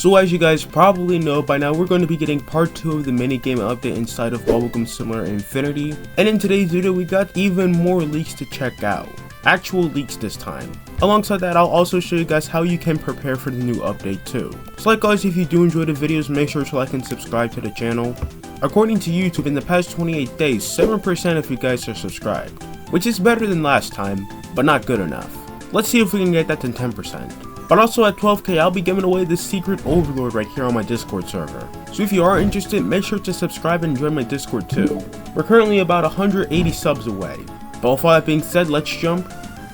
So as you guys probably know by now, we're going to be getting part 2 of the minigame update inside of Bubblegum Similar Infinity. And in today's video, we got even more leaks to check out. Actual leaks this time. Alongside that, I'll also show you guys how you can prepare for the new update too. So like guys, if you do enjoy the videos, make sure to like and subscribe to the channel. According to YouTube, in the past 28 days, 7% of you guys are subscribed, which is better than last time, but not good enough. Let's see if we can get that to 10%. But also at 12k, I'll be giving away the secret overlord right here on my Discord server. So if you are interested, make sure to subscribe and join my Discord too. We're currently about 180 subs away. But with all that being said, let's jump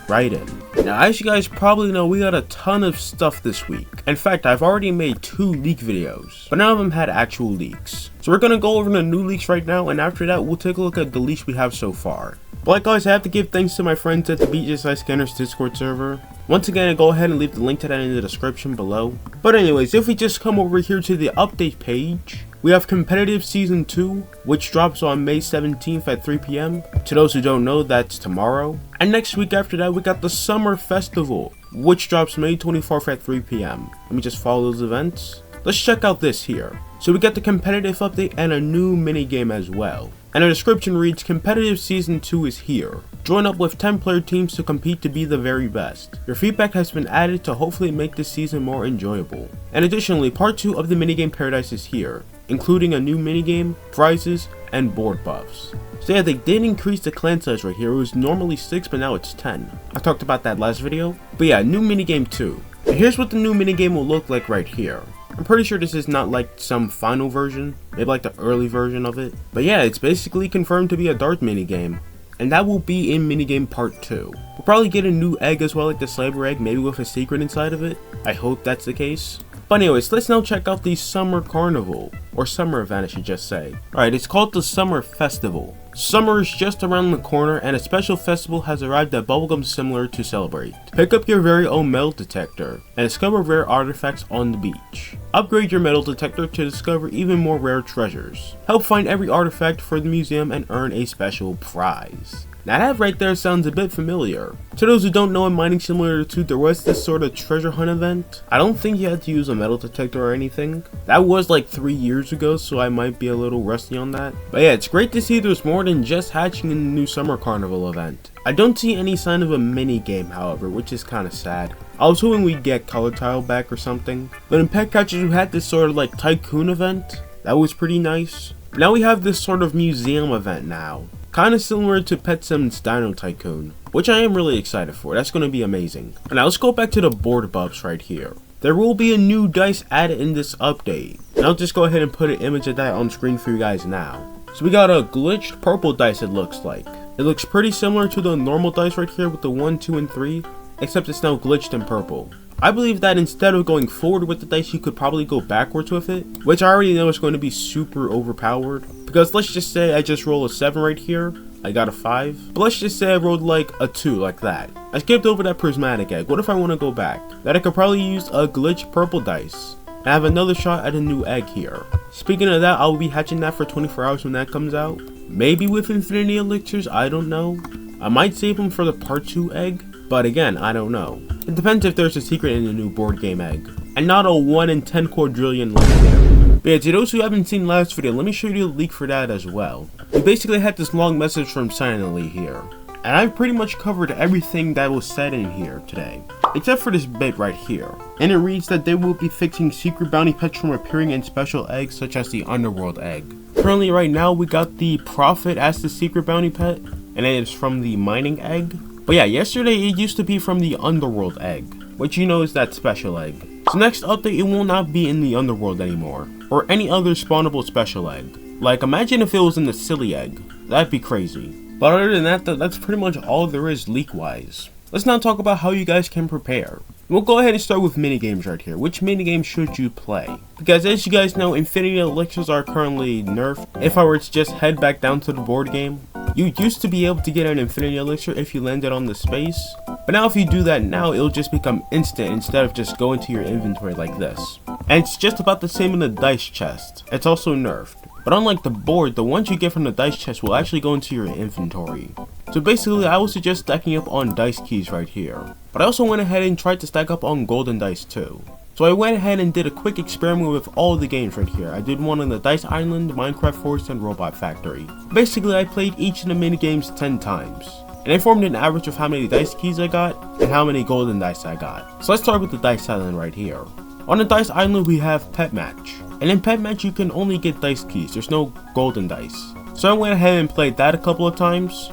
right in. Now, as you guys probably know, we got a ton of stuff this week. In fact, I've already made 2 leak videos, but none of them had actual leaks. So we're gonna go over the new leaks right now, and after that, we'll take a look at the leaks we have so far. But like guys, I have to give thanks to my friends at the bgsi Scanners Discord server. Once again, go ahead and leave the link to that in the description below. But anyways, if we just come over here to the update page, we have Competitive Season 2, which drops on May 17th at 3 PM. To those who don't know, that's tomorrow. And next week after that, we got the Summer Festival, which drops May 24th at 3 PM. Let me just follow those events. Let's check out this here. So we got the competitive update and a new minigame as well. And the description reads, Competitive Season 2 is here. Join up with 10-player teams to compete to be the very best. Your feedback has been added to hopefully make this season more enjoyable. And additionally, part 2 of the minigame paradise is here, including a new minigame, prizes, and board buffs. So yeah, they did increase the clan size right here. It was normally 6, but now it's 10. I talked about that last video. But yeah, new minigame too. And here's what the new minigame will look like right here. I'm pretty sure this is not like some final version, maybe like the early version of it. But yeah, it's basically confirmed to be a dart minigame. And that will be in minigame part 2. We'll probably get a new egg as well, like the Slaver egg, maybe with a secret inside of it. I hope that's the case. But anyways, let's now check out the Summer Carnival, or Summer Event I should just say. Alright, it's called the Summer Festival. Summer is just around the corner and a special festival has arrived at Bubblegum Similar to celebrate. Pick up your very own metal detector and discover rare artifacts on the beach. Upgrade your metal detector to discover even more rare treasures. Help find every artifact for the museum and earn a special prize. Now that right there sounds a bit familiar. To those who don't know, in Mining Simulator 2 there was this sort of treasure hunt event. I don't think you had to use a metal detector or anything. That was like 3 years ago, so I might be a little rusty on that. But yeah, it's great to see there's more than just hatching in the new Summer Carnival event. I don't see any sign of a mini game, however, which is kind of sad. I was hoping we'd get Color Tile back or something. But in Pet Catchers we had this sort of like Tycoon event. That was pretty nice. But now we have this sort of museum event now. Kind of similar to Pet Sim's Dino Tycoon, which I am really excited for. That's going to be amazing. And now let's go back to the board buffs right here. There will be a new dice added in this update. And I'll just go ahead and put an image of that on screen for you guys now. So we got a glitched purple dice, it looks like. It looks pretty similar to the normal dice right here with the 1, 2, and 3, except it's now glitched in purple. I believe that instead of going forward with the dice, you could probably go backwards with it, which I already know is going to be super overpowered. Because let's just say I just roll a 7 right here, I got a 5. But let's just say I rolled like a 2 like that. I skipped over that prismatic egg. What if I want to go back? That I could probably use a glitched purple dice. And have another shot at a new egg here. Speaking of that, I'll be hatching that for 24 hours when that comes out. Maybe with infinity elixirs, I don't know. I might save them for the part 2 egg. But again, I don't know. It depends if there's a secret in the new board game egg. And not a 1 in 10 quadrillion legendary. But yeah, to those who haven't seen last video, let me show you the leak for that as well. We basically had this long message from Silently here. And I've pretty much covered everything that was said in here today. Except for this bit right here. And it reads that they will be fixing secret bounty pets from appearing in special eggs such as the Underworld egg. Currently right now we got the Prophet as the secret bounty pet. And it is from the Mining egg. But yeah, yesterday it used to be from the Underworld egg, which you know is that special egg. So next update, it will not be in the Underworld anymore, or any other spawnable special egg. Like, imagine if it was in the Silly egg. That'd be crazy. But other than that, that's pretty much all there is leak-wise. Let's now talk about how you guys can prepare. We'll go ahead and start with minigames right here. Which minigame should you play? Because as you guys know, infinity elixirs are currently nerfed. If I were to just head back down to the board game, you used to be able to get an infinity elixir if you landed on the space. But now if you do that now, it'll just become instant instead of just going to your inventory like this. And it's just about the same in the dice chest. It's also nerfed. But unlike the board, the ones you get from the dice chest will actually go into your inventory. So basically, I would suggest stacking up on dice keys right here. But I also went ahead and tried to stack up on golden dice too. So I went ahead and did a quick experiment with all the games right here. I did one on the Dice Island, Minecraft Forest, and Robot Factory. Basically, I played each of the minigames 10 times. And I formed an average of how many dice keys I got, and how many golden dice I got. So let's start with the Dice Island right here. On the Dice Island we have Pet Match. And in Pet Match you can only get dice keys, there's no golden dice. So I went ahead and played that a couple of times.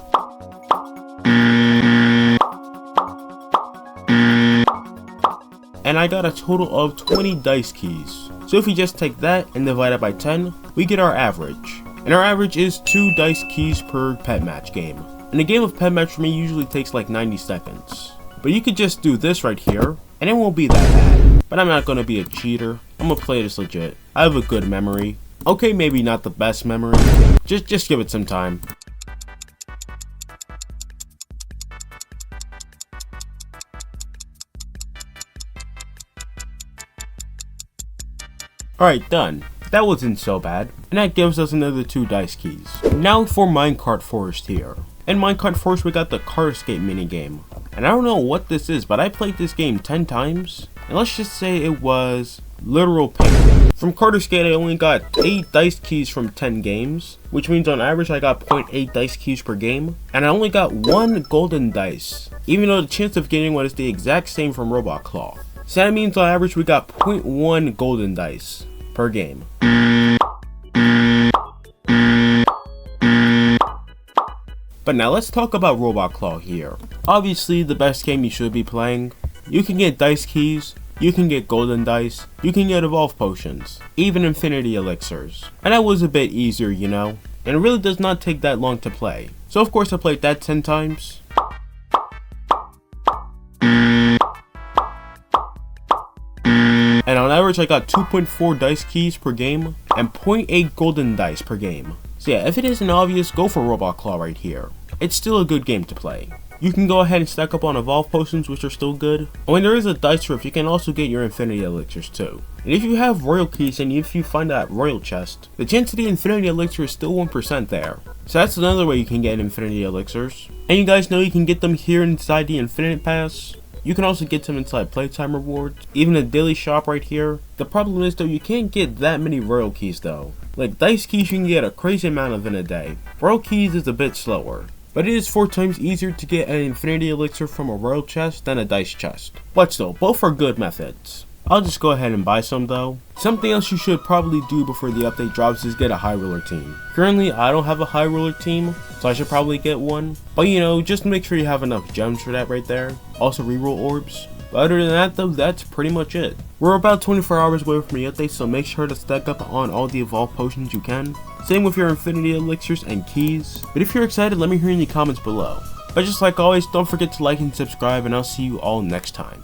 And I got a total of 20 dice keys. So if we just take that and divide it by 10, we get our average. And our average is 2 dice keys per Pet Match game. And a game of Pet Match for me usually takes like 90 seconds. But you could just do this right here, and it won't be that bad. But I'm not gonna be a cheater, I'm gonna play this legit. I have a good memory. Okay, maybe not the best memory. Just give it some time. Alright, done. That wasn't so bad. And that gives us another 2 dice keys. Now for Minecraft Forest here. In Minecraft Forest we got the car escape minigame. And I don't know what this is, but I played this game 10 times. And let's just say it was literal pain. From Car Escape I only got 8 dice keys from 10 games. Which means on average I got 0.8 dice keys per game. And I only got 1 golden dice. Even though the chance of getting one is the exact same from Robot Claw. So that means on average we got 0.1 golden dice per game. But now let's talk about Robot Claw here. Obviously the best game you should be playing. You can get dice keys, you can get golden dice, you can get evolve potions, even infinity elixirs. And that was a bit easier, you know, and it really does not take that long to play. So of course I played that 10 times. And on average I got 2.4 dice keys per game and 0.8 golden dice per game. So yeah, if it isn't obvious, go for Robot Claw right here. It's still a good game to play. You can go ahead and stack up on evolve potions, which are still good. And when there is a dice rift, you can also get your infinity elixirs too. And if you have royal keys and if you find that royal chest, the chance of the infinity elixir is still 1% there. So that's another way you can get infinity elixirs. And you guys know you can get them here inside the infinite pass. You can also get them inside playtime rewards, even a daily shop right here. The problem is though, you can't get that many royal keys though. Like dice keys you can get a crazy amount of in a day. Royal keys is a bit slower. But it is 4 times easier to get an infinity elixir from a royal chest than a dice chest. But still, both are good methods. I'll just go ahead and buy some though. Something else you should probably do before the update drops is get a high roller team. Currently I don't have a high roller team, so I should probably get one. But you know, just make sure you have enough gems for that right there. Also reroll orbs. But other than that though, that's pretty much it. We're about 24 hours away from the update, so make sure to stack up on all the evolve potions you can. Same with your infinity elixirs and keys. But if you're excited, let me hear in the comments below. But just like always, don't forget to like and subscribe, and I'll see you all next time.